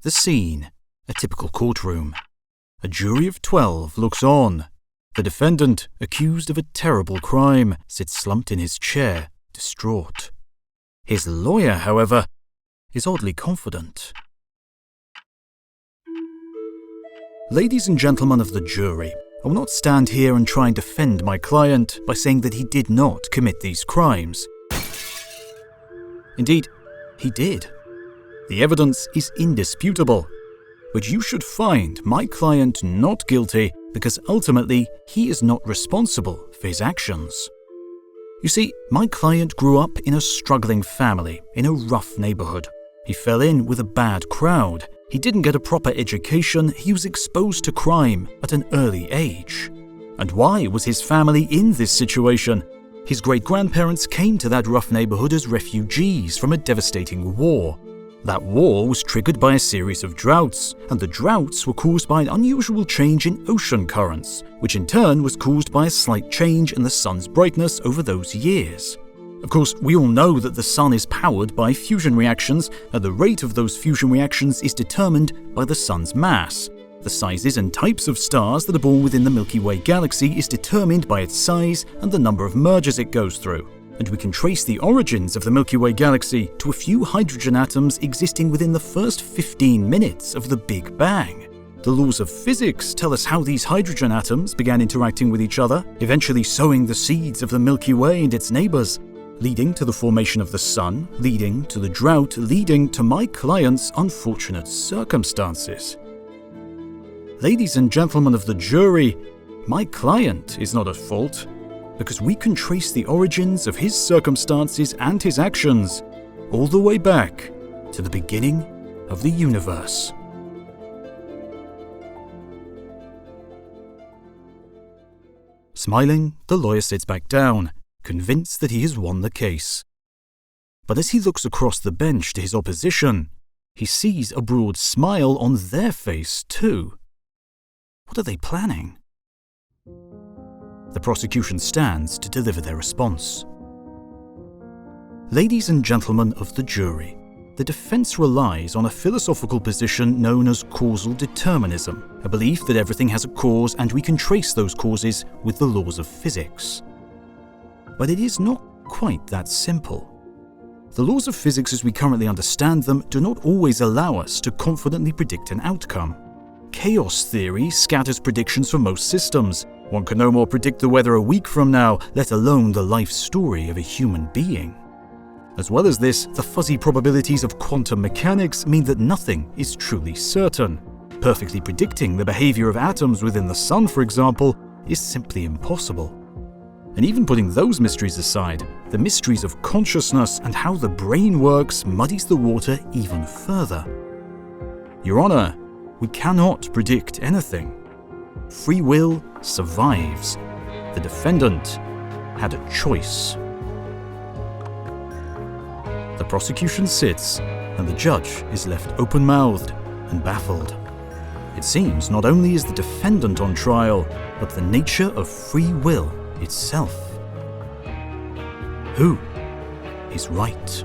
The scene, a typical courtroom. A jury of 12 looks on. The defendant, accused of a terrible crime, sits slumped in his chair, distraught. His lawyer, however, is oddly confident. Ladies and gentlemen of the jury, I will not stand here and try and defend my client by saying that he did not commit these crimes. Indeed, he did. The evidence is indisputable, but you should find my client not guilty because ultimately he is not responsible for his actions. You see, my client grew up in a struggling family in a rough neighborhood. He fell in with a bad crowd. He didn't get a proper education. He was exposed to crime at an early age. And why was his family in this situation? His great-grandparents came to that rough neighborhood as refugees from a devastating war. That war was triggered by a series of droughts, and the droughts were caused by an unusual change in ocean currents, which in turn was caused by a slight change in the sun's brightness over those years. Of course, we all know that the sun is powered by fusion reactions, and the rate of those fusion reactions is determined by the sun's mass. The sizes and types of stars that are born within the Milky Way galaxy is determined by its size and the number of mergers it goes through. And we can trace the origins of the Milky Way galaxy to a few hydrogen atoms existing within the first 15 minutes of the Big Bang. The laws of physics tell us how these hydrogen atoms began interacting with each other, eventually sowing the seeds of the Milky Way and its neighbors, leading to the formation of the sun, leading to the drought, leading to my client's unfortunate circumstances. Ladies and gentlemen of the jury, my client is not at fault, because we can trace the origins of his circumstances and his actions all the way back to the beginning of the universe. Smiling, the lawyer sits back down, convinced that he has won the case. But as he looks across the bench to his opposition, he sees a broad smile on their face too. What are they planning? The prosecution stands to deliver their response. Ladies and gentlemen of the jury, the defense relies on a philosophical position known as causal determinism, a belief that everything has a cause and we can trace those causes with the laws of physics. But it is not quite that simple. The laws of physics as we currently understand them do not always allow us to confidently predict an outcome. Chaos theory scatters predictions for most systems. One can no more predict the weather a week from now, let alone the life story of a human being. As well as this, the fuzzy probabilities of quantum mechanics mean that nothing is truly certain. Perfectly predicting the behavior of atoms within the sun, for example, is simply impossible. And even putting those mysteries aside, the mysteries of consciousness and how the brain works muddies the water even further. Your Honor, we cannot predict anything. Free will survives. The defendant had a choice. The prosecution sits, and the judge is left open-mouthed and baffled. It seems not only is the defendant on trial, but the nature of free will itself. Who is right?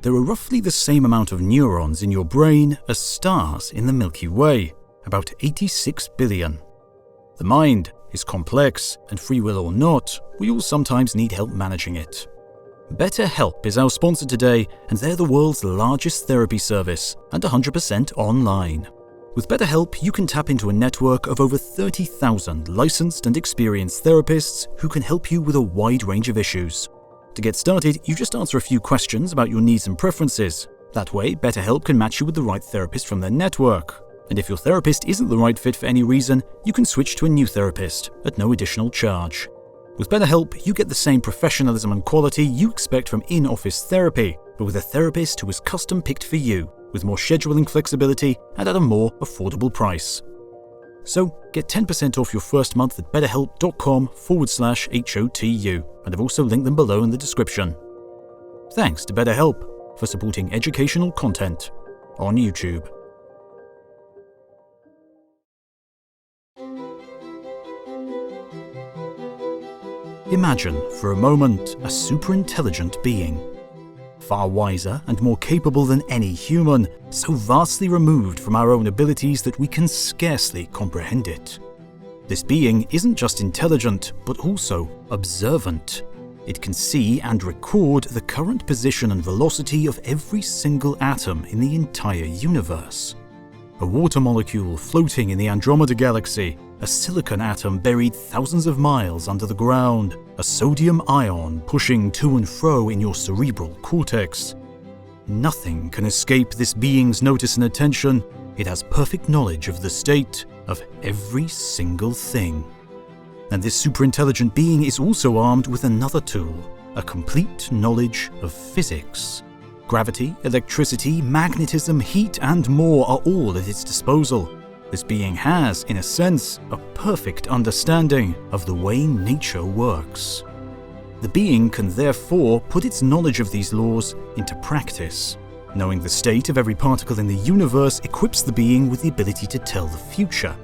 There are roughly the same amount of neurons in your brain as stars in the Milky Way, about 86 billion. The mind is complex, and free will or not, we all sometimes need help managing it. BetterHelp is our sponsor today, and they're the world's largest therapy service, and 100% online. With BetterHelp, you can tap into a network of over 30,000 licensed and experienced therapists who can help you with a wide range of issues. To get started, you just answer a few questions about your needs and preferences. That way, BetterHelp can match you with the right therapist from their network. And if your therapist isn't the right fit for any reason, you can switch to a new therapist at no additional charge. With BetterHelp, you get the same professionalism and quality you expect from in-office therapy, but with a therapist who is custom-picked for you, with more scheduling flexibility and at a more affordable price. So, get 10% off your first month at betterhelp.com/HOTU, and I've also linked them below in the description. Thanks to BetterHelp for supporting educational content on YouTube. Imagine, for a moment, a superintelligent being. Far wiser and more capable than any human, so vastly removed from our own abilities that we can scarcely comprehend it. This being isn't just intelligent, but also observant. It can see and record the current position and velocity of every single atom in the entire universe. A water molecule floating in the Andromeda Galaxy, a silicon atom buried thousands of miles under the ground, a sodium ion pushing to and fro in your cerebral cortex. Nothing can escape this being's notice and attention. It has perfect knowledge of the state of every single thing. And this superintelligent being is also armed with another tool, a complete knowledge of physics. Gravity, electricity, magnetism, heat, and more are all at its disposal. This being has, in a sense, a perfect understanding of the way nature works. The being can therefore put its knowledge of these laws into practice. Knowing the state of every particle in the universe equips the being with the ability to tell the future.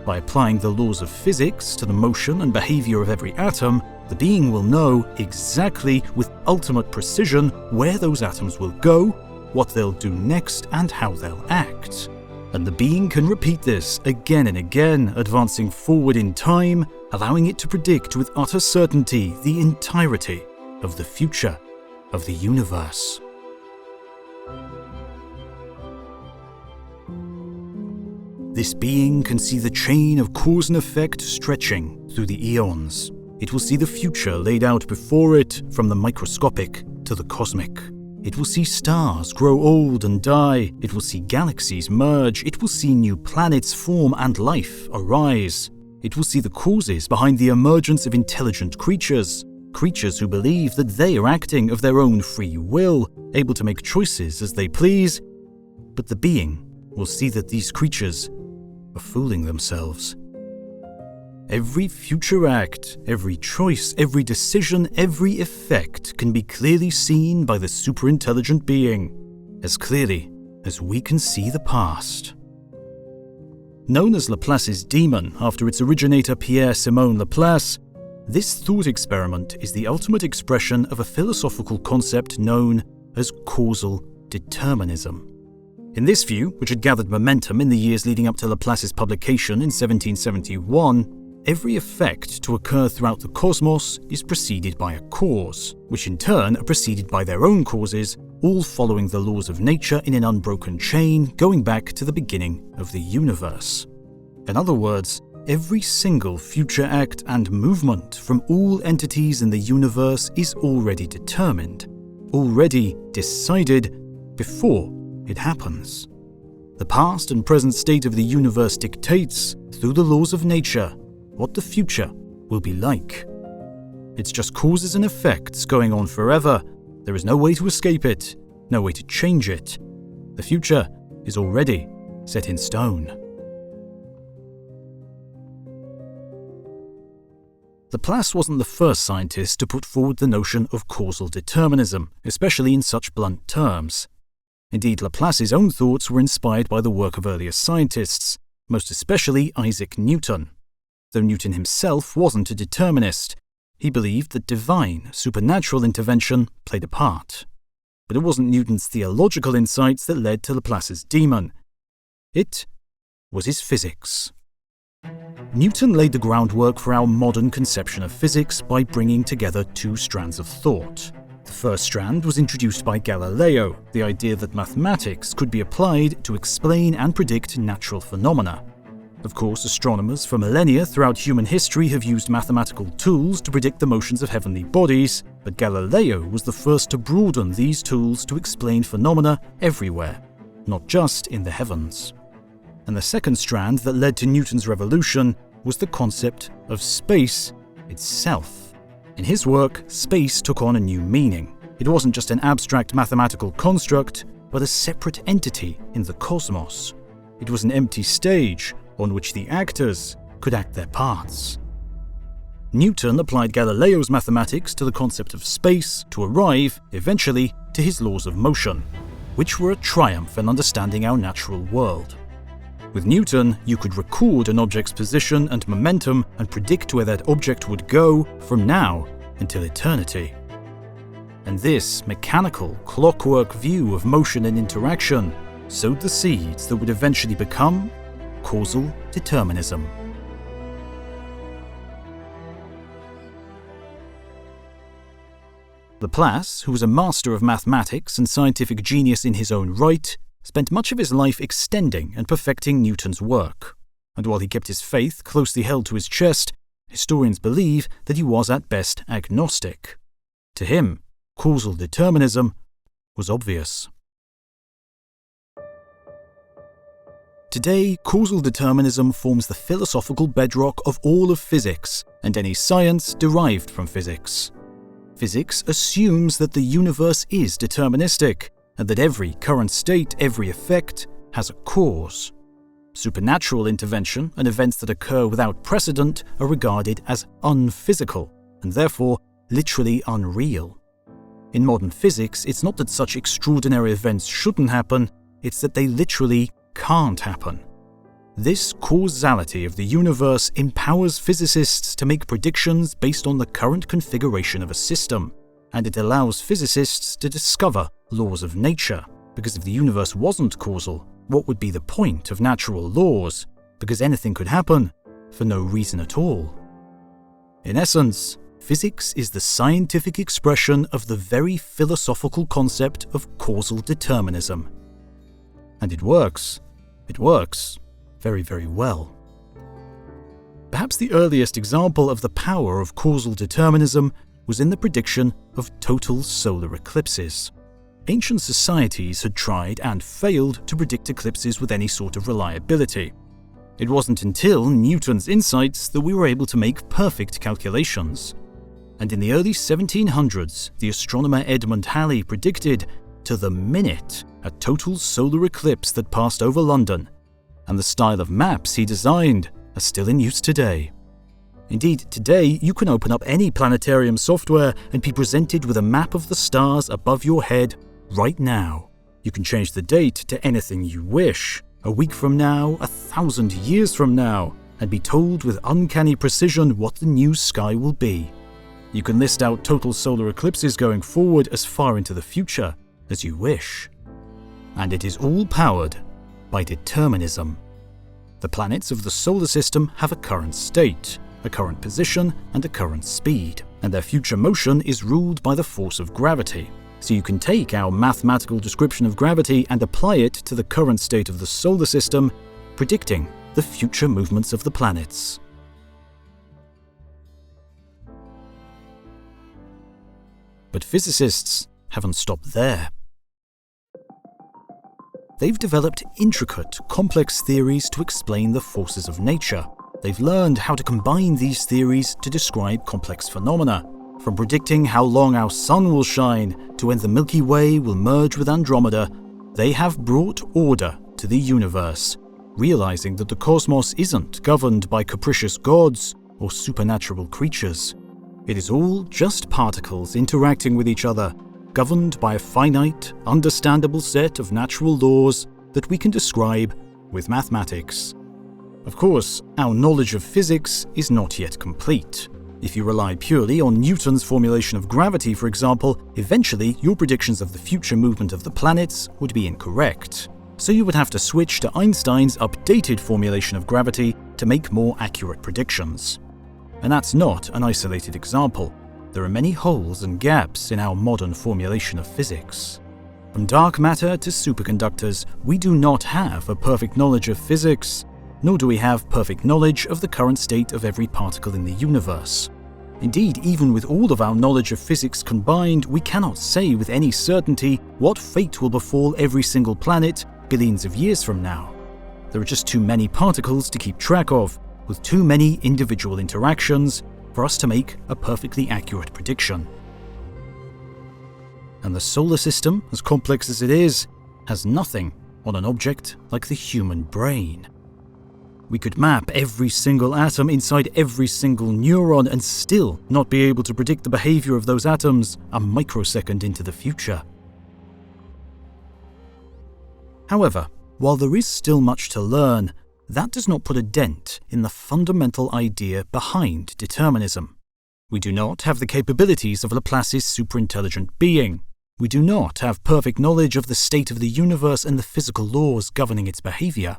By applying the laws of physics to the motion and behavior of every atom, the being will know exactly, with ultimate precision, where those atoms will go, what they'll do next, and how they'll act. And the being can repeat this again and again, advancing forward in time, allowing it to predict with utter certainty the entirety of the future of the universe. This being can see the chain of cause and effect stretching through the eons. It will see the future laid out before it, from the microscopic to the cosmic. It will see stars grow old and die. It will see galaxies merge. It will see new planets form and life arise. It will see the causes behind the emergence of intelligent creatures. Creatures who believe that they are acting of their own free will, able to make choices as they please. But the being will see that these creatures are fooling themselves. Every future act, every choice, every decision, every effect can be clearly seen by the superintelligent being, as clearly as we can see the past. Known as Laplace's demon after its originator Pierre-Simon Laplace, this thought experiment is the ultimate expression of a philosophical concept known as causal determinism. In this view, which had gathered momentum in the years leading up to Laplace's publication in 1771, every effect to occur throughout the cosmos is preceded by a cause, which in turn are preceded by their own causes, all following the laws of nature in an unbroken chain going back to the beginning of the universe. In other words, every single future act and movement from all entities in the universe is already determined, already decided before it happens. The past and present state of the universe dictates, through the laws of nature, what the future will be like. It's just causes and effects going on forever. There is no way to escape it, no way to change it. The future is already set in stone. Laplace wasn't the first scientist to put forward the notion of causal determinism, especially in such blunt terms. Indeed, Laplace's own thoughts were inspired by the work of earlier scientists, most especially Isaac Newton. Though Newton himself wasn't a determinist, he believed that divine, supernatural intervention played a part. But it wasn't Newton's theological insights that led to Laplace's demon. It was his physics. Newton laid the groundwork for our modern conception of physics by bringing together two strands of thought. The first strand was introduced by Galileo, the idea that mathematics could be applied to explain and predict natural phenomena. Of course, astronomers for millennia throughout human history have used mathematical tools to predict the motions of heavenly bodies, but Galileo was the first to broaden these tools to explain phenomena everywhere, not just in the heavens. And the second strand that led to Newton's revolution was the concept of space itself. In his work, space took on a new meaning. It wasn't just an abstract mathematical construct, but a separate entity in the cosmos. It was an empty stage on which the actors could act their parts. Newton applied Galileo's mathematics to the concept of space to arrive, eventually, to his laws of motion, which were a triumph in understanding our natural world. With Newton, you could record an object's position and momentum and predict where that object would go from now until eternity. And this mechanical, clockwork view of motion and interaction sowed the seeds that would eventually become causal determinism. Laplace, who was a master of mathematics and scientific genius in his own right, spent much of his life extending and perfecting Newton's work. And while he kept his faith closely held to his chest, historians believe that he was at best agnostic. To him, causal determinism was obvious. Today, causal determinism forms the philosophical bedrock of all of physics and any science derived from physics. Physics assumes that the universe is deterministic and that every current state, every effect, has a cause. Supernatural intervention and events that occur without precedent are regarded as unphysical and therefore literally unreal. In modern physics, it's not that such extraordinary events shouldn't happen, it's that they literally can't happen. This causality of the universe empowers physicists to make predictions based on the current configuration of a system, and it allows physicists to discover laws of nature, because if the universe wasn't causal, what would be the point of natural laws? Because anything could happen for no reason at all. In essence, physics is the scientific expression of the very philosophical concept of causal determinism. And it works. It works very, very well. Perhaps the earliest example of the power of causal determinism was in the prediction of total solar eclipses. Ancient societies had tried and failed to predict eclipses with any sort of reliability. It wasn't until Newton's insights that we were able to make perfect calculations. And in the early 1700s, the astronomer Edmund Halley predicted, to the minute, a total solar eclipse that passed over London, and the style of maps he designed are still in use today. Indeed, today you can open up any planetarium software and be presented with a map of the stars above your head right now. You can change the date to anything you wish, a week from now, 1,000 years from now, and be told with uncanny precision what the new sky will be. You can list out total solar eclipses going forward as far into the future as you wish. And it is all powered by determinism. The planets of the solar system have a current state, a current position, and a current speed, and their future motion is ruled by the force of gravity. So you can take our mathematical description of gravity and apply it to the current state of the solar system, predicting the future movements of the planets. But physicists haven't stopped there. They've developed intricate, complex theories to explain the forces of nature. They've learned how to combine these theories to describe complex phenomena, from predicting how long our sun will shine to when the Milky Way will merge with Andromeda. They have brought order to the universe, realizing that the cosmos isn't governed by capricious gods or supernatural creatures. It is all just particles interacting with each other, governed by a finite, understandable set of natural laws that we can describe with mathematics. Of course, our knowledge of physics is not yet complete. If you rely purely on Newton's formulation of gravity, for example, eventually your predictions of the future movement of the planets would be incorrect. So you would have to switch to Einstein's updated formulation of gravity to make more accurate predictions. And that's not an isolated example. There are many holes and gaps in our modern formulation of physics. From dark matter to superconductors, we do not have a perfect knowledge of physics, nor do we have perfect knowledge of the current state of every particle in the universe. Indeed, even with all of our knowledge of physics combined, we cannot say with any certainty what fate will befall every single planet billions of years from now. There are just too many particles to keep track of, with too many individual interactions for us to make a perfectly accurate prediction. And the solar system, as complex as it is, has nothing on an object like the human brain. We could map every single atom inside every single neuron and still not be able to predict the behavior of those atoms a microsecond into the future. However, while there is still much to learn, that does not put a dent in the fundamental idea behind determinism. We do not have the capabilities of Laplace's superintelligent being. We do not have perfect knowledge of the state of the universe and the physical laws governing its behavior.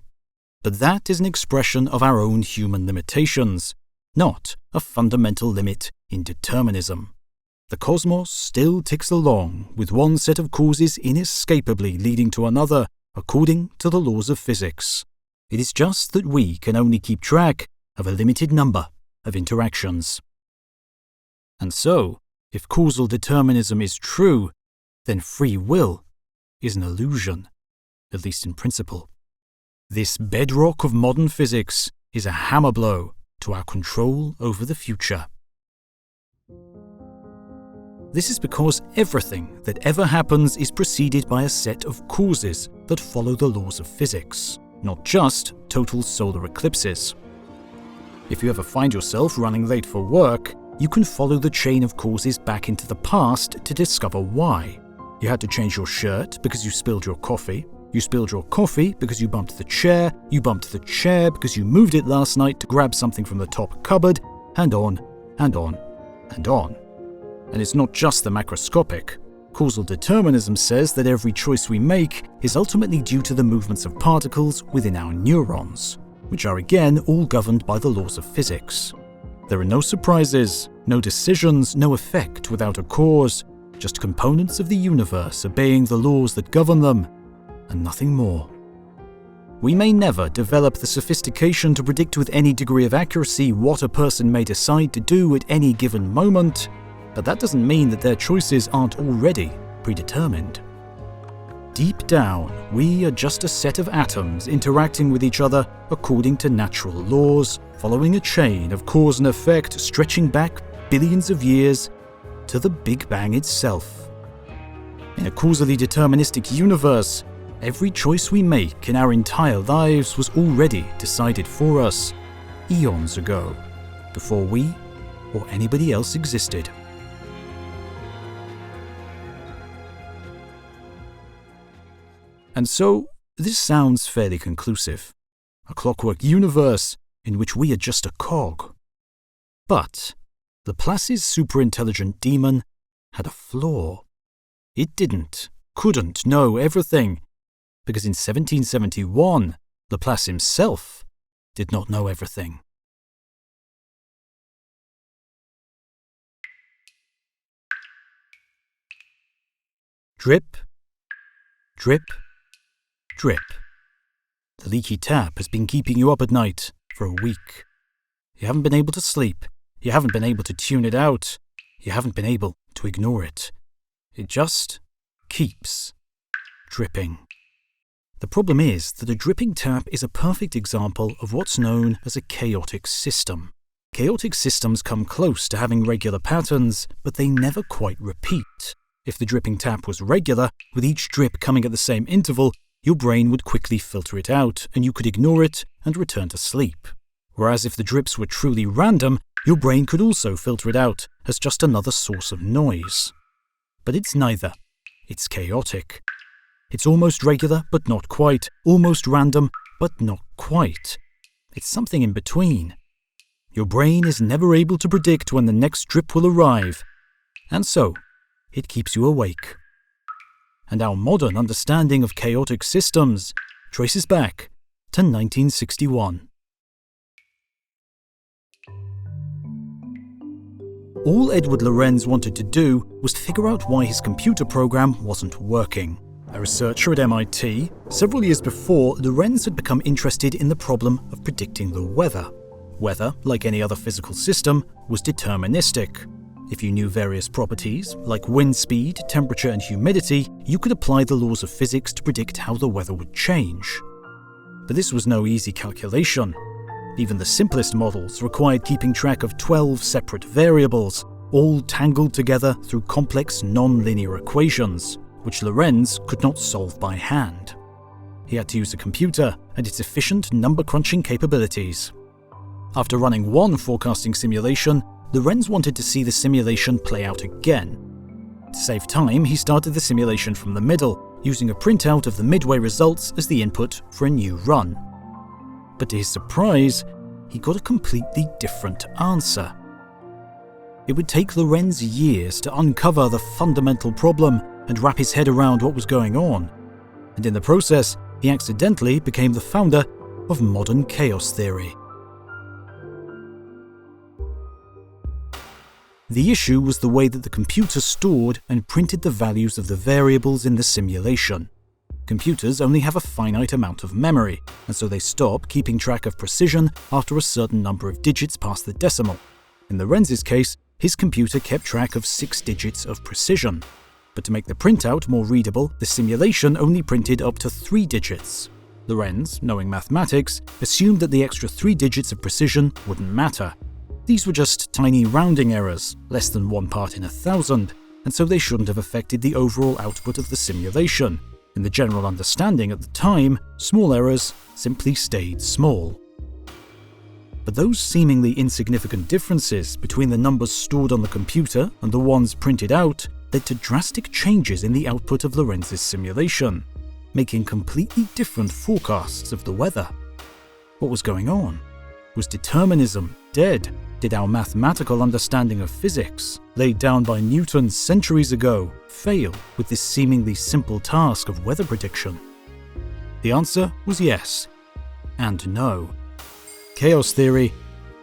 But that is an expression of our own human limitations, not a fundamental limit in determinism. The cosmos still ticks along, with one set of causes inescapably leading to another, according to the laws of physics. It is just that we can only keep track of a limited number of interactions. And so, if causal determinism is true, then free will is an illusion, at least in principle. This bedrock of modern physics is a hammer blow to our control over the future. This is because everything that ever happens is preceded by a set of causes that follow the laws of physics, not just total solar eclipses. If you ever find yourself running late for work, you can follow the chain of causes back into the past to discover why. You had to change your shirt because you spilled your coffee. You spilled your coffee because you bumped the chair. You bumped the chair because you moved it last night to grab something from the top cupboard, and on, and on, and on. And it's not just the macroscopic. Causal determinism says that every choice we make is ultimately due to the movements of particles within our neurons, which are again all governed by the laws of physics. There are no surprises, no decisions, no effect without a cause, just components of the universe obeying the laws that govern them, and nothing more. We may never develop the sophistication to predict with any degree of accuracy what a person may decide to do at any given moment, but that doesn't mean that their choices aren't already predetermined. Deep down, we are just a set of atoms interacting with each other according to natural laws, following a chain of cause and effect stretching back billions of years to the Big Bang itself. In a causally deterministic universe, every choice we make in our entire lives was already decided for us, eons ago, before we or anybody else existed. And so, this sounds fairly conclusive. A clockwork universe in which we are just a cog. But Laplace's superintelligent demon had a flaw. It couldn't know everything, because in 1771, Laplace himself did not know everything. Drip, drip, drip. The leaky tap has been keeping you up at night for a week. You haven't been able to sleep. You haven't been able to tune it out. You haven't been able to ignore it. It just keeps dripping. The problem is that a dripping tap is a perfect example of what's known as a chaotic system. Chaotic systems come close to having regular patterns, but they never quite repeat. If the dripping tap was regular, with each drip coming at the same interval, your brain would quickly filter it out, and you could ignore it and return to sleep. Whereas if the drips were truly random, your brain could also filter it out as just another source of noise. But it's neither. It's chaotic. It's almost regular, but not quite. Almost random, but not quite. It's something in between. Your brain is never able to predict when the next drip will arrive, and so it keeps you awake. And our modern understanding of chaotic systems traces back to 1961. All Edward Lorenz wanted to do was figure out why his computer program wasn't working. A researcher at MIT, several years before, Lorenz had become interested in the problem of predicting the weather. Weather, like any other physical system, was deterministic. If you knew various properties, like wind speed, temperature, and humidity, you could apply the laws of physics to predict how the weather would change. But this was no easy calculation. Even the simplest models required keeping track of 12 separate variables, all tangled together through complex non-linear equations, which Lorenz could not solve by hand. He had to use a computer and its efficient number-crunching capabilities. After running one forecasting simulation, Lorenz wanted to see the simulation play out again. To save time, he started the simulation from the middle, using a printout of the midway results as the input for a new run. But to his surprise, he got a completely different answer. It would take Lorentz years to uncover the fundamental problem and wrap his head around what was going on, and in the process, he accidentally became the founder of modern chaos theory. The issue was the way that the computer stored and printed the values of the variables in the simulation. Computers only have a finite amount of memory, and so they stop keeping track of precision after a certain number of digits past the decimal. In Lorentz's case, his computer kept track of 6 digits of precision. But to make the printout more readable, the simulation only printed up to 3 digits. Lorentz, knowing mathematics, assumed that the extra 3 digits of precision wouldn't matter. These were just tiny rounding errors, less than 1 part in 1,000, and so they shouldn't have affected the overall output of the simulation. In the general understanding at the time, small errors simply stayed small. But those seemingly insignificant differences between the numbers stored on the computer and the ones printed out led to drastic changes in the output of Lorentz's simulation, making completely different forecasts of the weather. What was going on? Was determinism dead? Did our mathematical understanding of physics, laid down by Newton centuries ago, fail with this seemingly simple task of weather prediction? The answer was yes and no. Chaos theory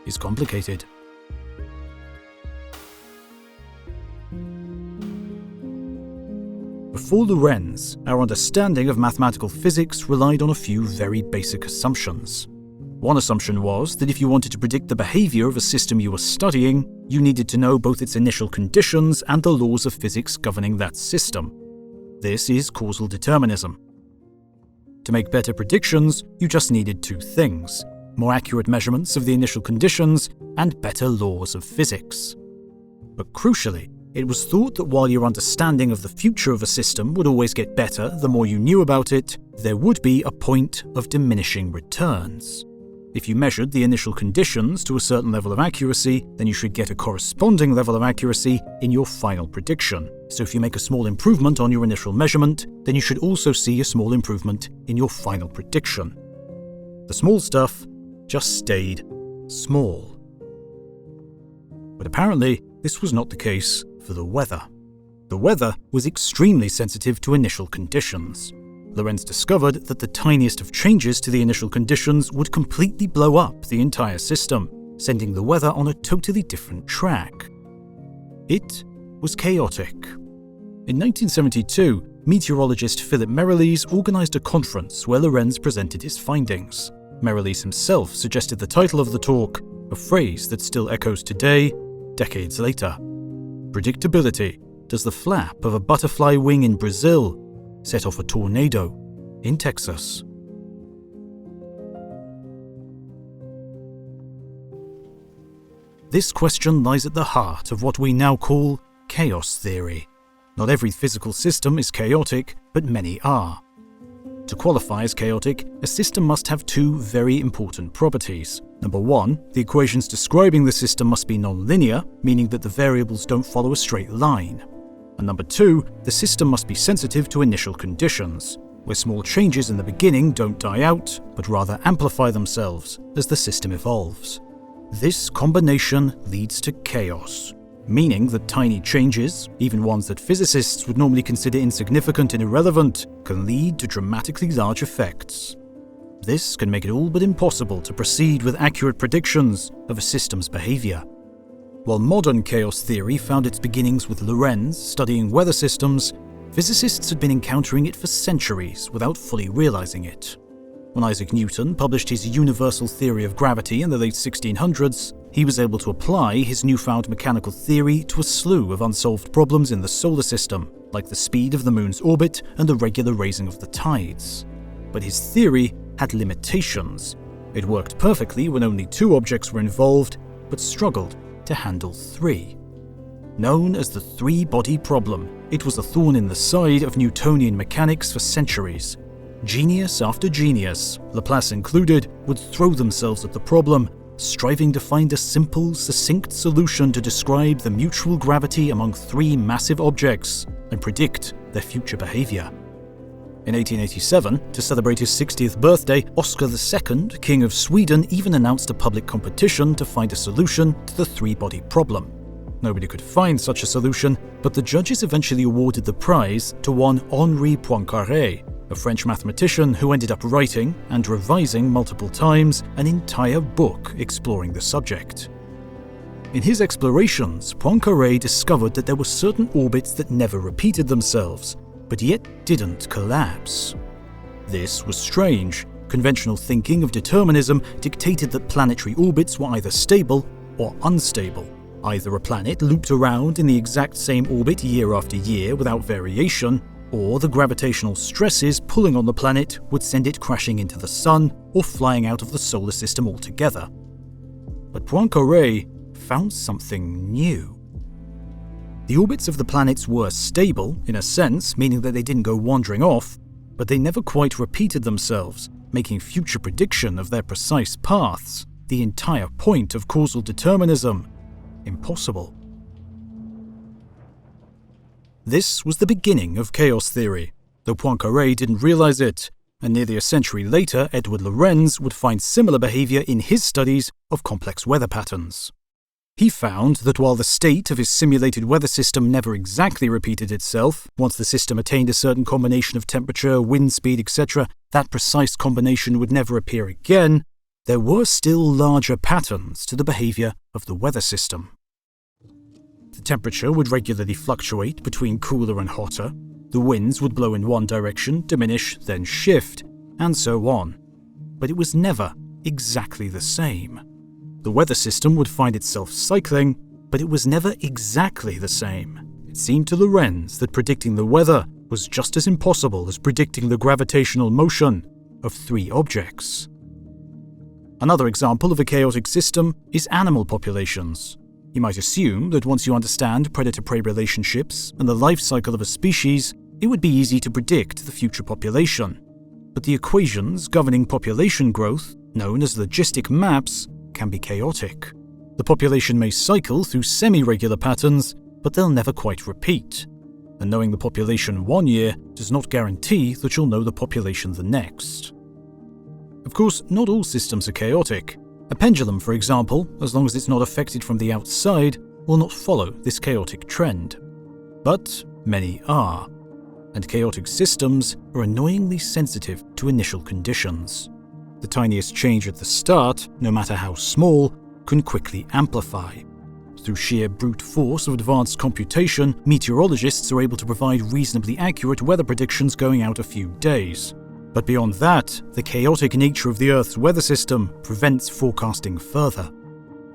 is complicated. Before Lorentz, our understanding of mathematical physics relied on a few very basic assumptions. One assumption was that if you wanted to predict the behavior of a system you were studying, you needed to know both its initial conditions and the laws of physics governing that system. This is causal determinism. To make better predictions, you just needed 2 things: more accurate measurements of the initial conditions and better laws of physics. But crucially, it was thought that while your understanding of the future of a system would always get better the more you knew about it, there would be a point of diminishing returns. If you measured the initial conditions to a certain level of accuracy, then you should get a corresponding level of accuracy in your final prediction. So if you make a small improvement on your initial measurement, then you should also see a small improvement in your final prediction. The small stuff just stayed small. But apparently, this was not the case for the weather. The weather was extremely sensitive to initial conditions. Lorentz discovered that the tiniest of changes to the initial conditions would completely blow up the entire system, sending the weather on a totally different track. It was chaotic. In 1972, meteorologist Philip Merrilees organized a conference where Lorentz presented his findings. Merrilees himself suggested the title of the talk, a phrase that still echoes today, decades later. Predictability. Does the flap of a butterfly wing in Brazil set off a tornado in Texas? This question lies at the heart of what we now call chaos theory. Not every physical system is chaotic, but many are. To qualify as chaotic, a system must have 2 very important properties. Number 1, the equations describing the system must be non-linear, meaning that the variables don't follow a straight line. And number 2, the system must be sensitive to initial conditions, where small changes in the beginning don't die out, but rather amplify themselves as the system evolves. This combination leads to chaos, meaning that tiny changes, even ones that physicists would normally consider insignificant and irrelevant, can lead to dramatically large effects. This can make it all but impossible to proceed with accurate predictions of a system's behavior. While modern chaos theory found its beginnings with Lorentz studying weather systems, physicists had been encountering it for centuries without fully realizing it. When Isaac Newton published his universal theory of gravity in the late 1600s, he was able to apply his newfound mechanical theory to a slew of unsolved problems in the solar system, like the speed of the moon's orbit and the regular raising of the tides. But his theory had limitations. It worked perfectly when only 2 objects were involved, but struggled to handle 3. Known as the 3-body problem, it was a thorn in the side of Newtonian mechanics for centuries. Genius after genius, Laplace included, would throw themselves at the problem, striving to find a simple, succinct solution to describe the mutual gravity among 3 massive objects and predict their future behavior. In 1887, to celebrate his 60th birthday, Oscar II, King of Sweden, even announced a public competition to find a solution to the three-body problem. Nobody could find such a solution, but the judges eventually awarded the prize to one Henri Poincaré, a French mathematician who ended up writing and revising multiple times an entire book exploring the subject. In his explorations, Poincaré discovered that there were certain orbits that never repeated themselves, but yet didn't collapse. This was strange. Conventional thinking of determinism dictated that planetary orbits were either stable or unstable. Either a planet looped around in the exact same orbit year after year without variation, or the gravitational stresses pulling on the planet would send it crashing into the sun or flying out of the solar system altogether. But Poincaré found something new. The orbits of the planets were stable, in a sense, meaning that they didn't go wandering off, but they never quite repeated themselves, making future prediction of their precise paths, the entire point of causal determinism, impossible. This was the beginning of chaos theory, though Poincaré didn't realize it, and nearly a century later Edward Lorenz would find similar behavior in his studies of complex weather patterns. He found that while the state of his simulated weather system never exactly repeated itself, once the system attained a certain combination of temperature, wind speed, etc., that precise combination would never appear again, there were still larger patterns to the behavior of the weather system. The temperature would regularly fluctuate between cooler and hotter, the winds would blow in one direction, diminish, then shift, and so on. But it was never exactly the same. The weather system would find itself cycling, but it was never exactly the same. It seemed to Lorenz that predicting the weather was just as impossible as predicting the gravitational motion of three objects. Another example of a chaotic system is animal populations. You might assume that once you understand predator-prey relationships and the life cycle of a species, it would be easy to predict the future population. But the equations governing population growth, known as logistic maps, can be chaotic. The population may cycle through semi-regular patterns, but they'll never quite repeat. And knowing the population one year does not guarantee that you'll know the population the next. Of course, not all systems are chaotic. A pendulum, for example, as long as it's not affected from the outside, will not follow this chaotic trend. But many are. And chaotic systems are annoyingly sensitive to initial conditions. The tiniest change at the start, no matter how small, can quickly amplify. Through sheer brute force of advanced computation, meteorologists are able to provide reasonably accurate weather predictions going out a few days. But beyond that, the chaotic nature of the Earth's weather system prevents forecasting further.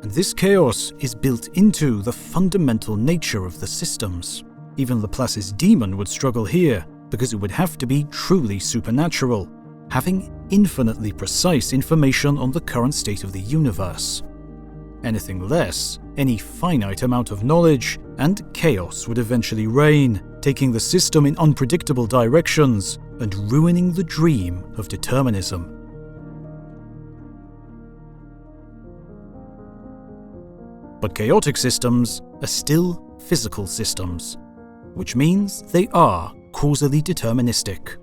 And this chaos is built into the fundamental nature of the systems. Even Laplace's demon would struggle here, because it would have to be truly supernatural, having infinitely precise information on the current state of the universe. Anything less, any finite amount of knowledge, and chaos would eventually reign, taking the system in unpredictable directions and ruining the dream of determinism. But chaotic systems are still physical systems, which means they are causally deterministic.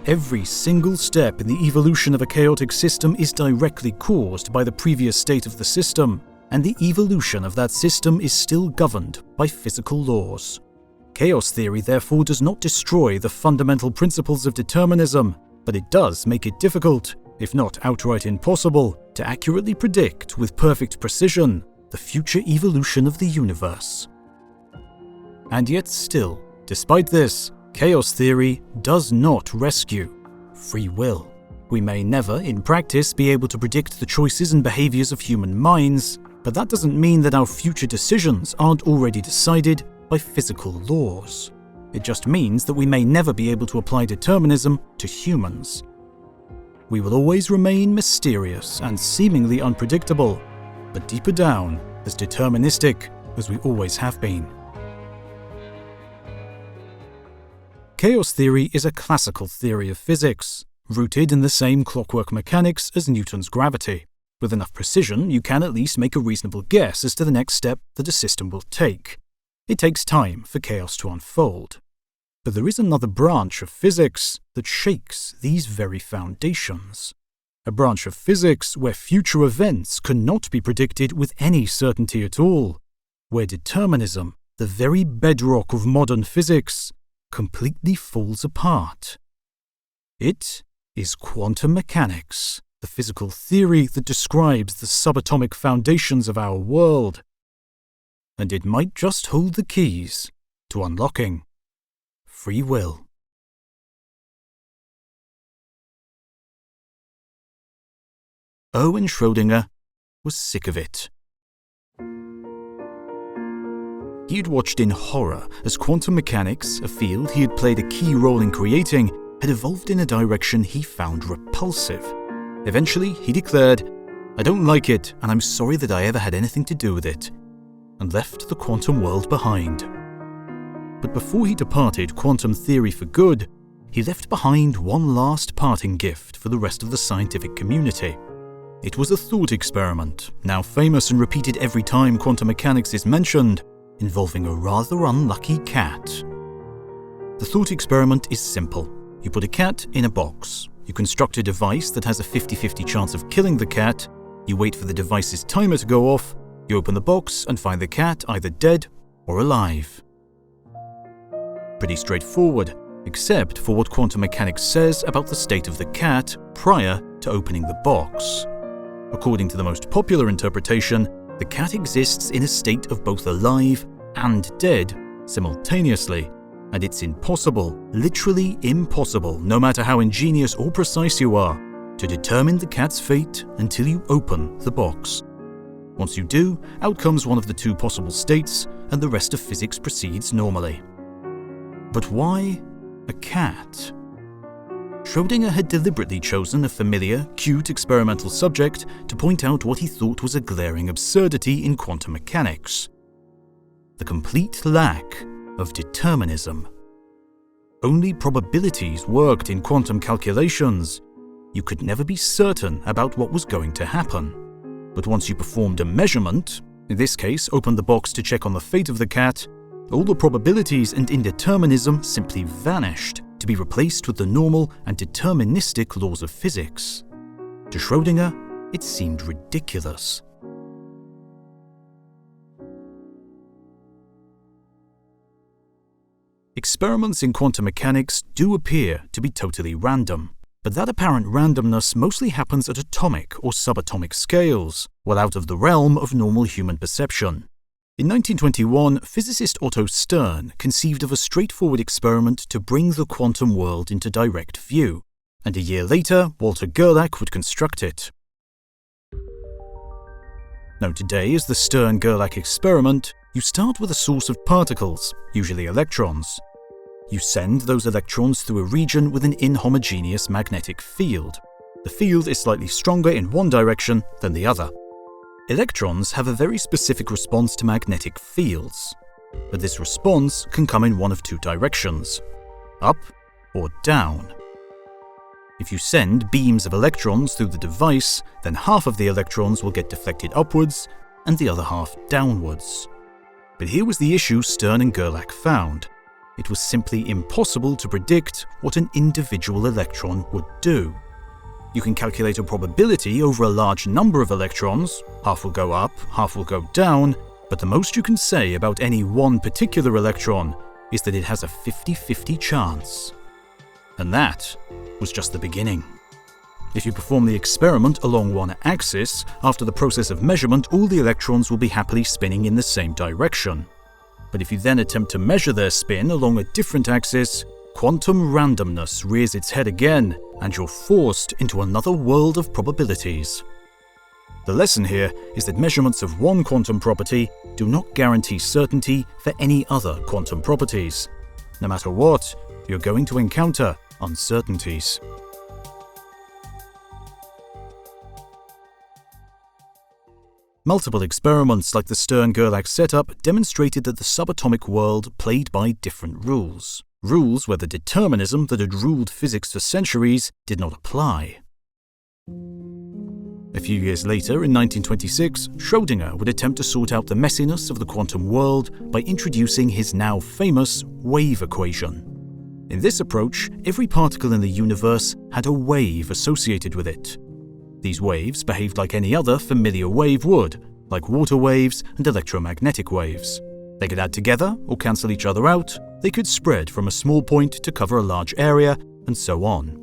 Every single step in the evolution of a chaotic system is directly caused by the previous state of the system, and the evolution of that system is still governed by physical laws. Chaos theory, therefore, does not destroy the fundamental principles of determinism, but it does make it difficult, if not outright impossible, to accurately predict with perfect precision the future evolution of the universe. And yet still, despite this, chaos theory does not rescue free will. We may never, in practice, be able to predict the choices and behaviors of human minds, but that doesn't mean that our future decisions aren't already decided by physical laws. It just means that we may never be able to apply determinism to humans. We will always remain mysterious and seemingly unpredictable, but deeper down, as deterministic as we always have been. Chaos theory is a classical theory of physics, rooted in the same clockwork mechanics as Newton's gravity. With enough precision, you can at least make a reasonable guess as to the next step that a system will take. It takes time for chaos to unfold. But there is another branch of physics that shakes these very foundations. A branch of physics where future events cannot be predicted with any certainty at all, where determinism, the very bedrock of modern physics, completely falls apart. It is quantum mechanics, the physical theory that describes the subatomic foundations of our world. And it might just hold the keys to unlocking free will. Erwin Schrödinger was sick of it. He had watched in horror as quantum mechanics, a field he had played a key role in creating, had evolved in a direction he found repulsive. Eventually, he declared, "I don't like it, and I'm sorry that I ever had anything to do with it," and left the quantum world behind. But before he departed quantum theory for good, he left behind one last parting gift for the rest of the scientific community. It was a thought experiment, now famous and repeated every time quantum mechanics is mentioned, involving a rather unlucky cat. The thought experiment is simple. You put a cat in a box. You construct a device that has a 50-50 chance of killing the cat. You wait for the device's timer to go off. You open the box and find the cat either dead or alive. Pretty straightforward, except for what quantum mechanics says about the state of the cat prior to opening the box. According to the most popular interpretation, the cat exists in a state of both alive and dead simultaneously, and it's impossible, literally impossible, no matter how ingenious or precise you are, to determine the cat's fate until you open the box. Once you do, out comes one of the two possible states, and the rest of physics proceeds normally. But why a cat? Schrödinger had deliberately chosen a familiar, cute experimental subject to point out what he thought was a glaring absurdity in quantum mechanics: the complete lack of determinism. Only probabilities worked in quantum calculations. You could never be certain about what was going to happen. But once you performed a measurement, in this case opened the box to check on the fate of the cat, all the probabilities and indeterminism simply vanished, to be replaced with the normal and deterministic laws of physics. To Schrödinger, it seemed ridiculous. Experiments in quantum mechanics do appear to be totally random, but that apparent randomness mostly happens at atomic or subatomic scales, well out of the realm of normal human perception. In 1921, physicist Otto Stern conceived of a straightforward experiment to bring the quantum world into direct view, and a year later, Walter Gerlach would construct it. Known today as the Stern-Gerlach experiment, you start with a source of particles, usually electrons. You send those electrons through a region with an inhomogeneous magnetic field. The field is slightly stronger in one direction than the other. Electrons have a very specific response to magnetic fields, but this response can come in one of two directions: up or down. If you send beams of electrons through the device, then half of the electrons will get deflected upwards and the other half downwards. But here was the issue Stern and Gerlach found. It was simply impossible to predict what an individual electron would do. You can calculate a probability over a large number of electrons. Half will go up, half will go down, but the most you can say about any one particular electron is that it has a 50-50 chance. And that was just the beginning. If you perform the experiment along one axis, after the process of measurement, all the electrons will be happily spinning in the same direction. But if you then attempt to measure their spin along a different axis, quantum randomness rears its head again, and you're forced into another world of probabilities. The lesson here is that measurements of one quantum property do not guarantee certainty for any other quantum properties. No matter what, you're going to encounter uncertainties. Multiple experiments like the Stern-Gerlach setup demonstrated that the subatomic world played by different rules. Rules where the determinism that had ruled physics for centuries did not apply. A few years later, in 1926, Schrödinger would attempt to sort out the messiness of the quantum world by introducing his now famous wave equation. In this approach, every particle in the universe had a wave associated with it. These waves behaved like any other familiar wave would, like water waves and electromagnetic waves. They could add together or cancel each other out, they could spread from a small point to cover a large area, and so on.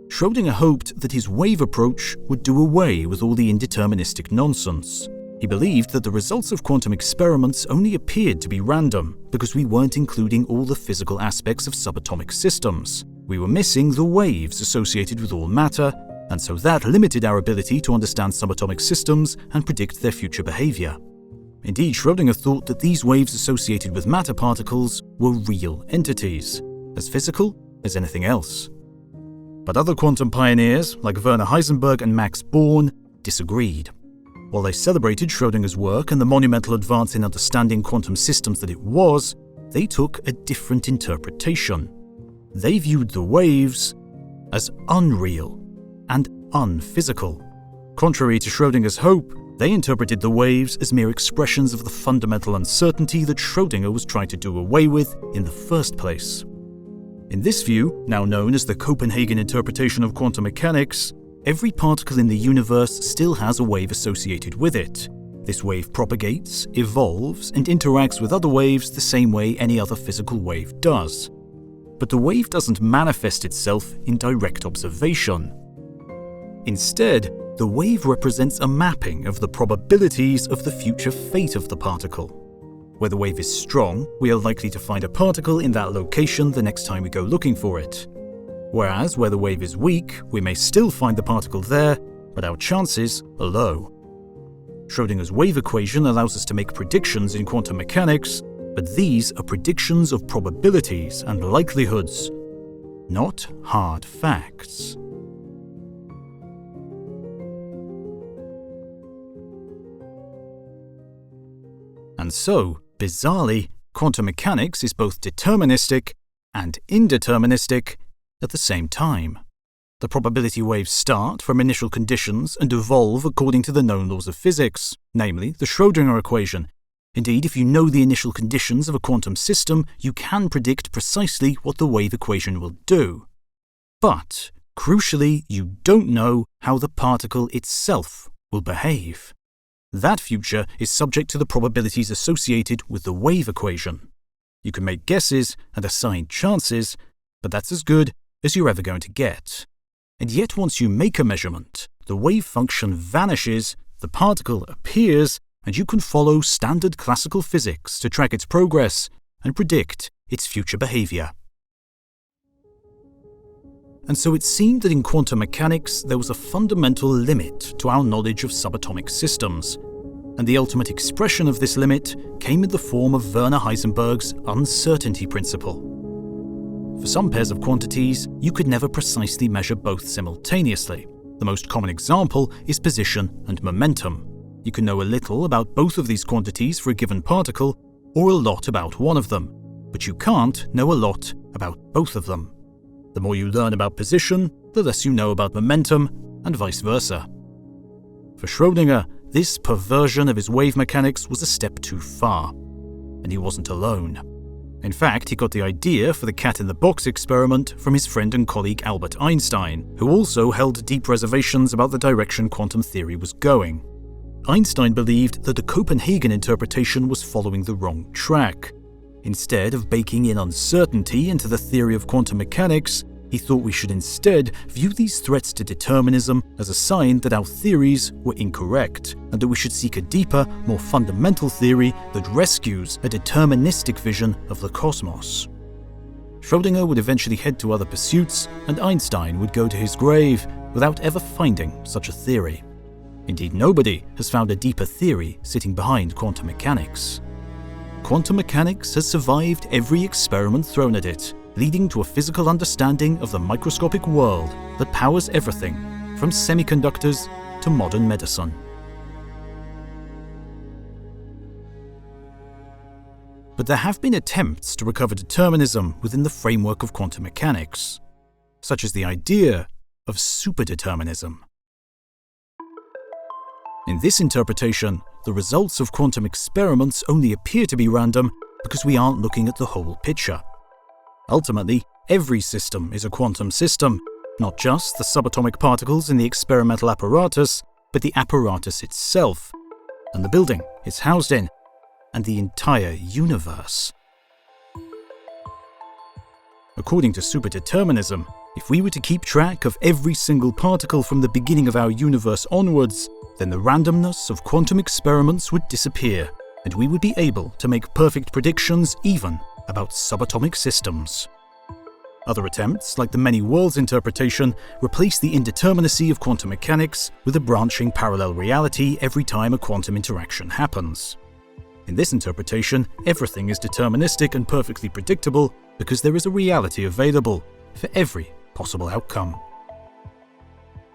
Schrödinger hoped that his wave approach would do away with all the indeterministic nonsense. He believed that the results of quantum experiments only appeared to be random because we weren't including all the physical aspects of subatomic systems. We were missing the waves associated with all matter, and so that limited our ability to understand subatomic systems and predict their future behavior. Indeed, Schrödinger thought that these waves associated with matter particles were real entities, as physical as anything else. But other quantum pioneers, like Werner Heisenberg and Max Born, disagreed. While they celebrated Schrödinger's work and the monumental advance in understanding quantum systems that it was, they took a different interpretation. They viewed the waves as unreal and unphysical. Contrary to Schrödinger's hope, they interpreted the waves as mere expressions of the fundamental uncertainty that Schrödinger was trying to do away with in the first place. In this view, now known as the Copenhagen interpretation of quantum mechanics, every particle in the universe still has a wave associated with it. This wave propagates, evolves, and interacts with other waves the same way any other physical wave does. But the wave doesn't manifest itself in direct observation. Instead, the wave represents a mapping of the probabilities of the future fate of the particle. Where the wave is strong, we are likely to find a particle in that location the next time we go looking for it. Whereas where the wave is weak, we may still find the particle there, but our chances are low. Schrödinger's wave equation allows us to make predictions in quantum mechanics, but these are predictions of probabilities and likelihoods, not hard facts. And so, bizarrely, quantum mechanics is both deterministic and indeterministic at the same time. The probability waves start from initial conditions and evolve according to the known laws of physics, namely the Schrödinger equation. Indeed, if you know the initial conditions of a quantum system, you can predict precisely what the wave equation will do. But, crucially, you don't know how the particle itself will behave. That future is subject to the probabilities associated with the wave equation. You can make guesses and assign chances, but that's as good as you're ever going to get. And yet once you make a measurement, the wave function vanishes, the particle appears, and you can follow standard classical physics to track its progress and predict its future behavior. And so it seemed that in quantum mechanics there was a fundamental limit to our knowledge of subatomic systems, and the ultimate expression of this limit came in the form of Werner Heisenberg's uncertainty principle. For some pairs of quantities, you could never precisely measure both simultaneously. The most common example is position and momentum. You can know a little about both of these quantities for a given particle, or a lot about one of them, but you can't know a lot about both of them. The more you learn about position, the less you know about momentum, and vice versa. For Schrödinger, this perversion of his wave mechanics was a step too far, and he wasn't alone. In fact, he got the idea for the cat-in-the-box experiment from his friend and colleague Albert Einstein, who also held deep reservations about the direction quantum theory was going. Einstein believed that the Copenhagen interpretation was following the wrong track. Instead of baking in uncertainty into the theory of quantum mechanics, he thought we should instead view these threats to determinism as a sign that our theories were incorrect, and that we should seek a deeper, more fundamental theory that rescues a deterministic vision of the cosmos. Schrödinger would eventually head to other pursuits, and Einstein would go to his grave without ever finding such a theory. Indeed, nobody has found a deeper theory sitting behind quantum mechanics. Quantum mechanics has survived every experiment thrown at it, leading to a physical understanding of the microscopic world that powers everything, from semiconductors to modern medicine. But there have been attempts to recover determinism within the framework of quantum mechanics, such as the idea of superdeterminism. In this interpretation, the results of quantum experiments only appear to be random because we aren't looking at the whole picture. Ultimately, every system is a quantum system, not just the subatomic particles in the experimental apparatus, but the apparatus itself, and the building it's housed in, and the entire universe. According to superdeterminism, if we were to keep track of every single particle from the beginning of our universe onwards, then the randomness of quantum experiments would disappear, and we would be able to make perfect predictions even about subatomic systems. Other attempts, like the many worlds interpretation, replace the indeterminacy of quantum mechanics with a branching parallel reality every time a quantum interaction happens. In this interpretation, everything is deterministic and perfectly predictable because there is a reality available for every possible outcome.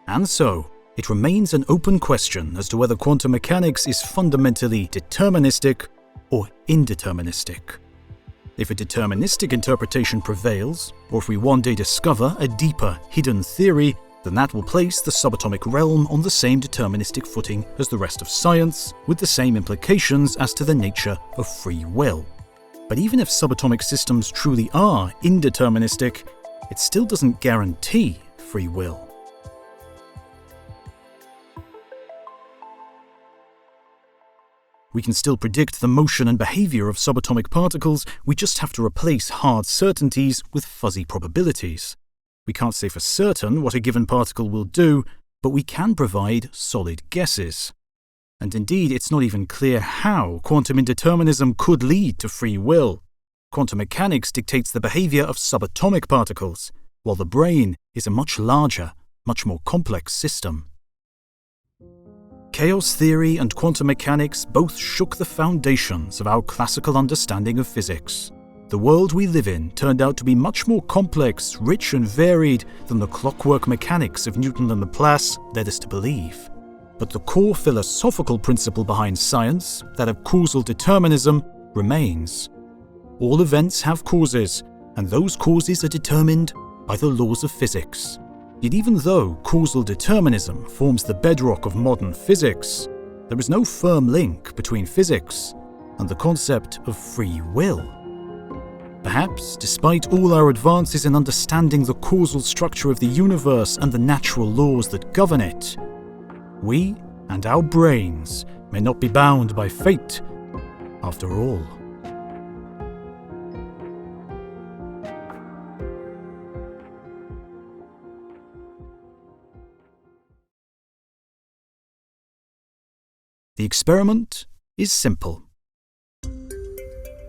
And so, it remains an open question as to whether quantum mechanics is fundamentally deterministic or indeterministic. If a deterministic interpretation prevails, or if we one day discover a deeper, hidden theory, then that will place the subatomic realm on the same deterministic footing as the rest of science, with the same implications as to the nature of free will. But even if subatomic systems truly are indeterministic, it still doesn't guarantee free will. We can still predict the motion and behavior of subatomic particles, we just have to replace hard certainties with fuzzy probabilities. We can't say for certain what a given particle will do, but we can provide solid guesses. And indeed, it's not even clear how quantum indeterminism could lead to free will. Quantum mechanics dictates the behavior of subatomic particles, while the brain is a much larger, much more complex system. Chaos theory and quantum mechanics both shook the foundations of our classical understanding of physics. The world we live in turned out to be much more complex, rich and varied than the clockwork mechanics of Newton and Laplace led us to believe. But the core philosophical principle behind science, that of causal determinism, remains. All events have causes, and those causes are determined by the laws of physics. Yet even though causal determinism forms the bedrock of modern physics, there is no firm link between physics and the concept of free will. Perhaps, despite all our advances in understanding the causal structure of the universe and the natural laws that govern it, we and our brains may not be bound by fate after all. The experiment is simple.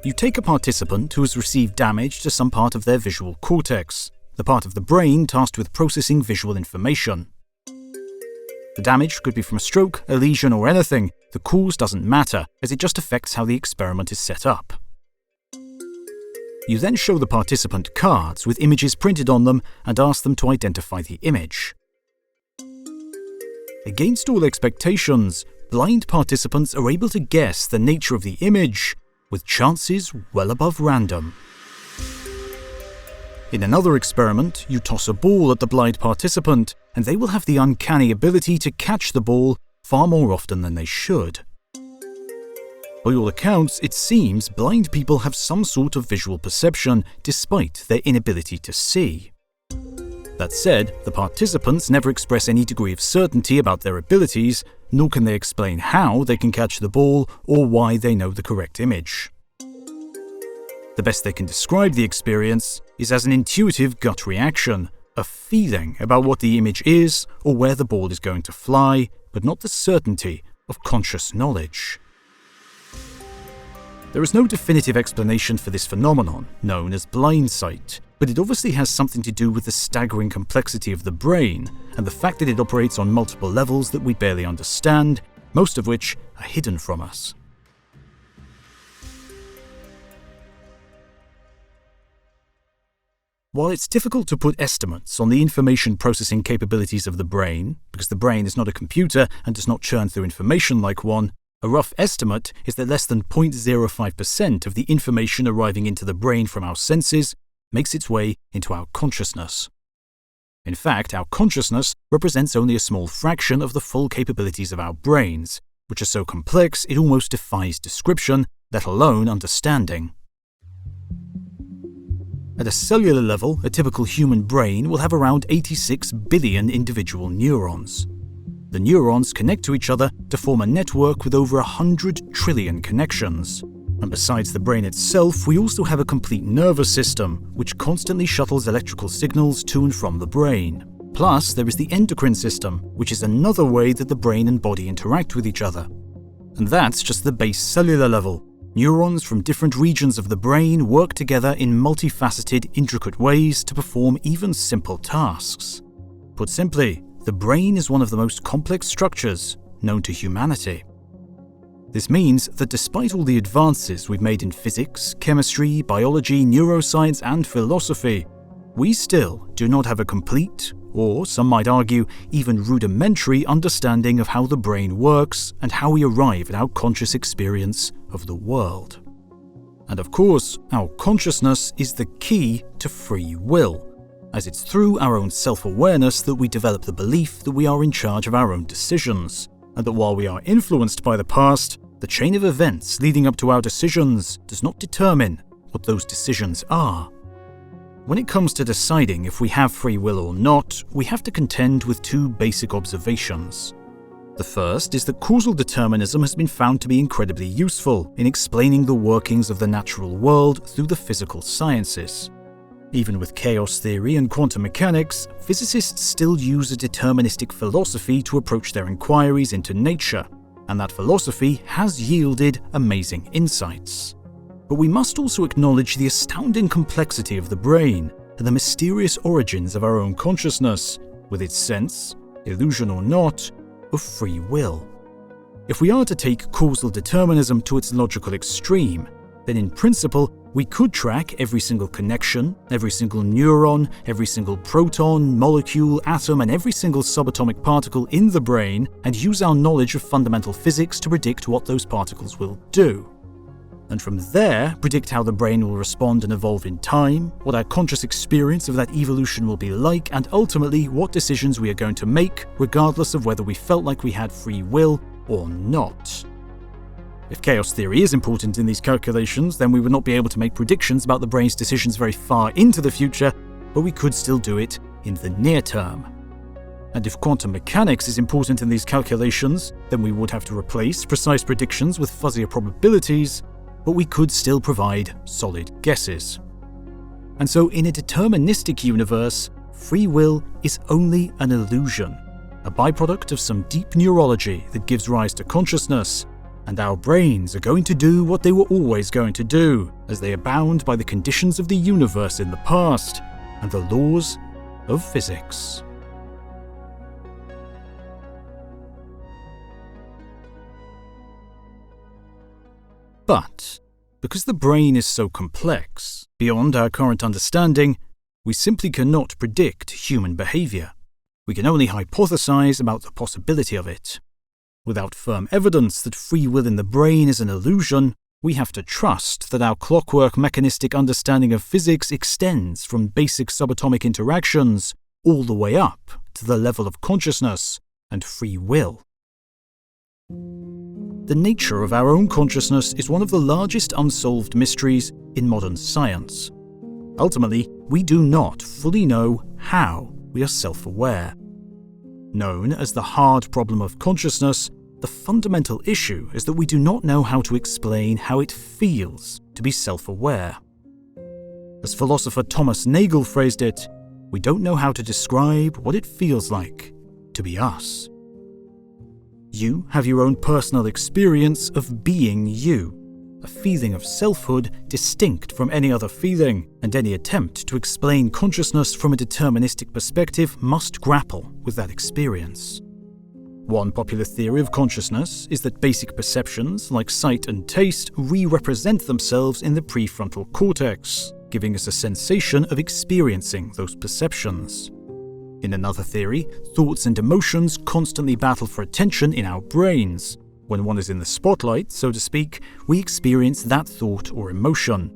You take a participant who has received damage to some part of their visual cortex, the part of the brain tasked with processing visual information. The damage could be from a stroke, a lesion, or anything. The cause doesn't matter, as it just affects how the experiment is set up. You then show the participant cards with images printed on them and ask them to identify the image. Against all expectations, blind participants are able to guess the nature of the image with chances well above random. In another experiment, you toss a ball at the blind participant, and they will have the uncanny ability to catch the ball far more often than they should. By all accounts, it seems blind people have some sort of visual perception despite their inability to see. That said, the participants never express any degree of certainty about their abilities, nor can they explain how they can catch the ball or why they know the correct image. The best they can describe the experience is as an intuitive gut reaction, a feeling about what the image is or where the ball is going to fly, but not the certainty of conscious knowledge. There is no definitive explanation for this phenomenon, known as blind sight, but it obviously has something to do with the staggering complexity of the brain and the fact that it operates on multiple levels that we barely understand, most of which are hidden from us. While it's difficult to put estimates on the information processing capabilities of the brain, because the brain is not a computer and does not churn through information like one, a rough estimate is that less than 0.05% of the information arriving into the brain from our senses makes its way into our consciousness. In fact, our consciousness represents only a small fraction of the full capabilities of our brains, which are so complex it almost defies description, let alone understanding. At a cellular level, a typical human brain will have around 86 billion individual neurons. The neurons connect to each other to form a network with over 100 trillion connections. And besides the brain itself, we also have a complete nervous system, which constantly shuttles electrical signals to and from the brain. Plus, there is the endocrine system, which is another way that the brain and body interact with each other. And that's just the base cellular level. Neurons from different regions of the brain work together in multifaceted, intricate ways to perform even simple tasks. Put simply, the brain is one of the most complex structures known to humanity. This means that despite all the advances we've made in physics, chemistry, biology, neuroscience, and philosophy, we still do not have a complete, or some might argue, even rudimentary understanding of how the brain works and how we arrive at our conscious experience of the world. And of course, our consciousness is the key to free will, as it's through our own self-awareness that we develop the belief that we are in charge of our own decisions, and that while we are influenced by the past, the chain of events leading up to our decisions does not determine what those decisions are. When it comes to deciding if we have free will or not, we have to contend with two basic observations. The first is that causal determinism has been found to be incredibly useful in explaining the workings of the natural world through the physical sciences. Even with chaos theory and quantum mechanics, physicists still use a deterministic philosophy to approach their inquiries into nature, and that philosophy has yielded amazing insights. But we must also acknowledge the astounding complexity of the brain and the mysterious origins of our own consciousness, with its sense, illusion or not, of free will. If we are to take causal determinism to its logical extreme, then in principle, we could track every single connection, every single neuron, every single proton, molecule, atom, and every single subatomic particle in the brain and use our knowledge of fundamental physics to predict what those particles will do. And from there, predict how the brain will respond and evolve in time, what our conscious experience of that evolution will be like, and ultimately what decisions we are going to make, regardless of whether we felt like we had free will or not. If chaos theory is important in these calculations, then we would not be able to make predictions about the brain's decisions very far into the future, but we could still do it in the near term. And if quantum mechanics is important in these calculations, then we would have to replace precise predictions with fuzzier probabilities, but we could still provide solid guesses. And so in a deterministic universe, free will is only an illusion, a byproduct of some deep neurology that gives rise to consciousness, and our brains are going to do what they were always going to do, as they are bound by the conditions of the universe in the past and the laws of physics. But, because the brain is so complex, beyond our current understanding, we simply cannot predict human behavior. We can only hypothesize about the possibility of it. Without firm evidence that free will in the brain is an illusion, we have to trust that our clockwork mechanistic understanding of physics extends from basic subatomic interactions all the way up to the level of consciousness and free will. The nature of our own consciousness is one of the largest unsolved mysteries in modern science. Ultimately, we do not fully know how we are self-aware. Known as the hard problem of consciousness, the fundamental issue is that we do not know how to explain how it feels to be self-aware. As philosopher Thomas Nagel phrased it, we don't know how to describe what it feels like to be us. You have your own personal experience of being you, a feeling of selfhood distinct from any other feeling, and any attempt to explain consciousness from a deterministic perspective must grapple with that experience. One popular theory of consciousness is that basic perceptions, like sight and taste, re-represent themselves in the prefrontal cortex, giving us a sensation of experiencing those perceptions. In another theory, thoughts and emotions constantly battle for attention in our brains. When one is in the spotlight, so to speak, we experience that thought or emotion.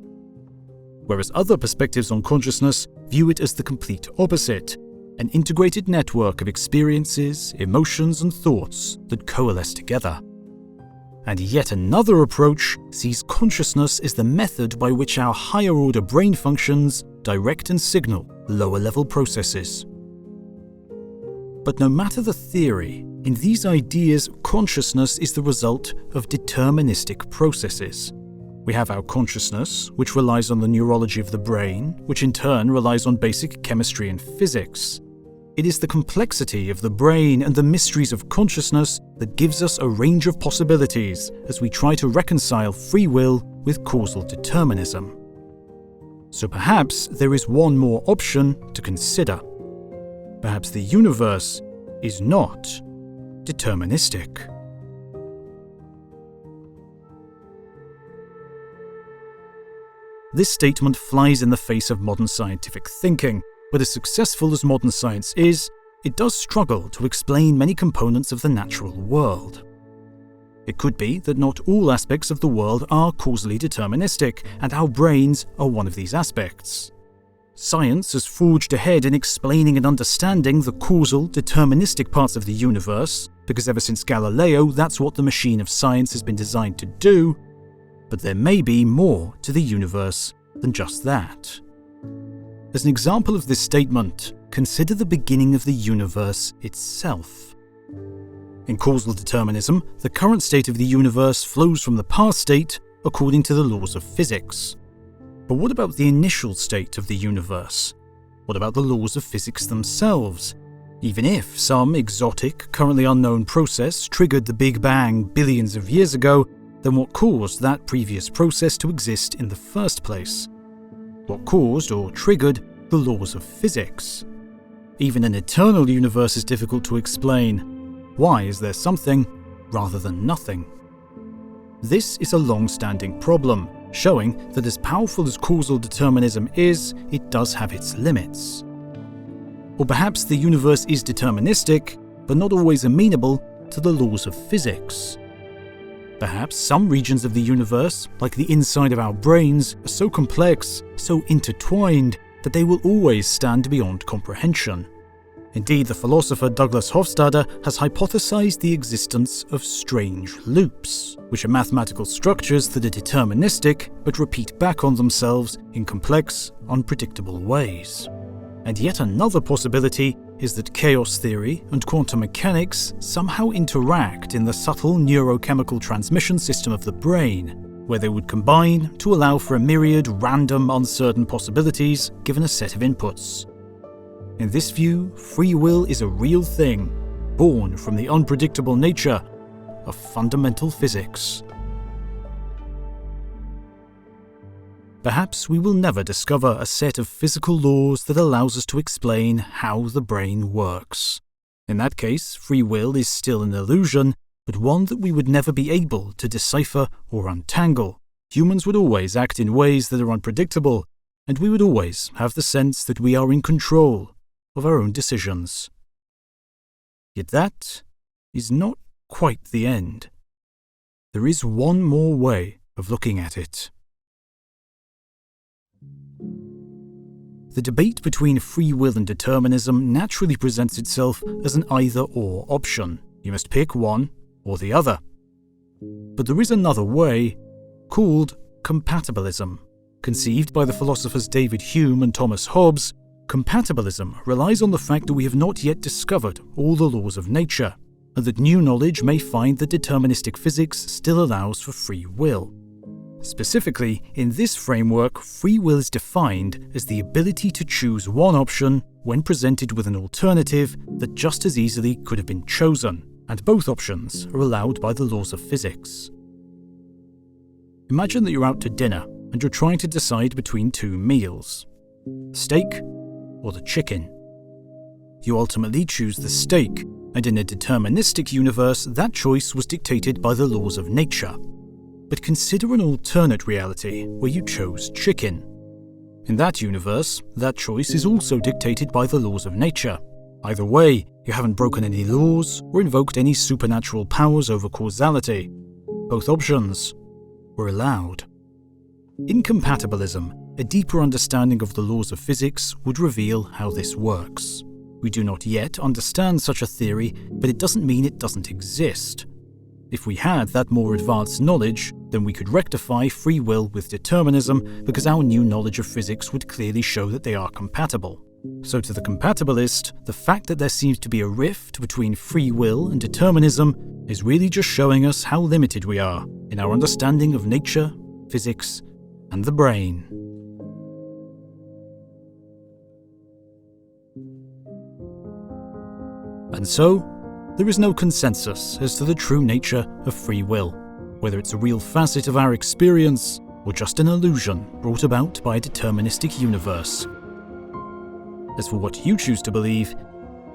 Whereas other perspectives on consciousness view it as the complete opposite, an integrated network of experiences, emotions, and thoughts that coalesce together. And yet another approach sees consciousness as the method by which our higher-order brain functions direct and signal lower-level processes. But no matter the theory, in these ideas, consciousness is the result of deterministic processes. We have our consciousness, which relies on the neurology of the brain, which in turn relies on basic chemistry and physics. It is the complexity of the brain and the mysteries of consciousness that gives us a range of possibilities as we try to reconcile free will with causal determinism. So perhaps there is one more option to consider. Perhaps the universe is not deterministic. This statement flies in the face of modern scientific thinking, but as successful as modern science is, it does struggle to explain many components of the natural world. It could be that not all aspects of the world are causally deterministic, and our brains are one of these aspects. Science has forged ahead in explaining and understanding the causal, deterministic parts of the universe, because ever since Galileo, that's what the machine of science has been designed to do, but there may be more to the universe than just that. As an example of this statement, consider the beginning of the universe itself. In causal determinism, the current state of the universe flows from the past state according to the laws of physics. But what about the initial state of the universe? What about the laws of physics themselves? Even if some exotic, currently unknown process triggered the Big Bang billions of years ago, then what caused that previous process to exist in the first place? What caused or triggered the laws of physics? Even an eternal universe is difficult to explain. Why is there something rather than nothing? This is a long-standing problem, showing that as powerful as causal determinism is, it does have its limits. Or perhaps the universe is deterministic, but not always amenable to the laws of physics. Perhaps some regions of the universe, like the inside of our brains, are so complex, so intertwined, that they will always stand beyond comprehension. Indeed, the philosopher Douglas Hofstadter has hypothesized the existence of strange loops, which are mathematical structures that are deterministic but repeat back on themselves in complex, unpredictable ways. And yet another possibility is that chaos theory and quantum mechanics somehow interact in the subtle neurochemical transmission system of the brain, where they would combine to allow for a myriad random, uncertain possibilities given a set of inputs. In this view, free will is a real thing, born from the unpredictable nature of fundamental physics. Perhaps we will never discover a set of physical laws that allows us to explain how the brain works. In that case, free will is still an illusion, but one that we would never be able to decipher or untangle. Humans would always act in ways that are unpredictable, and we would always have the sense that we are in control of our own decisions. Yet that is not quite the end. There is one more way of looking at it. The debate between free will and determinism naturally presents itself as an either-or option. You must pick one or the other. But there is another way, called compatibilism. Conceived by the philosophers David Hume and Thomas Hobbes, compatibilism relies on the fact that we have not yet discovered all the laws of nature, and that new knowledge may find that deterministic physics still allows for free will. Specifically, in this framework, free will is defined as the ability to choose one option when presented with an alternative that just as easily could have been chosen, and both options are allowed by the laws of physics. Imagine that you're out to dinner and you're trying to decide between two meals, steak or the chicken. You ultimately choose the steak, and in a deterministic universe, that choice was dictated by the laws of nature. But consider an alternate reality where you chose chicken. In that universe, that choice is also dictated by the laws of nature. Either way, you haven't broken any laws or invoked any supernatural powers over causality. Both options were allowed. In compatibilism, a deeper understanding of the laws of physics would reveal how this works. We do not yet understand such a theory, but it doesn't mean it doesn't exist. If we had that more advanced knowledge, then we could rectify free will with determinism because our new knowledge of physics would clearly show that they are compatible. So to the compatibilist, the fact that there seems to be a rift between free will and determinism is really just showing us how limited we are in our understanding of nature, physics, and the brain. And so, there is no consensus as to the true nature of free will, whether it's a real facet of our experience or just an illusion brought about by a deterministic universe. As for what you choose to believe,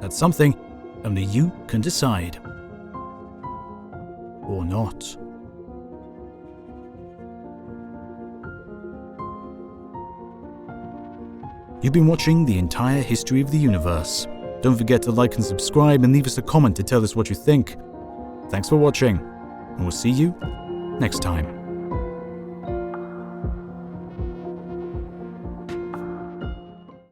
that's something only you can decide. Or not. You've been watching the entire history of the universe. Don't forget to like and subscribe and leave us a comment to tell us what you think. Thanks for watching, and we'll see you next time.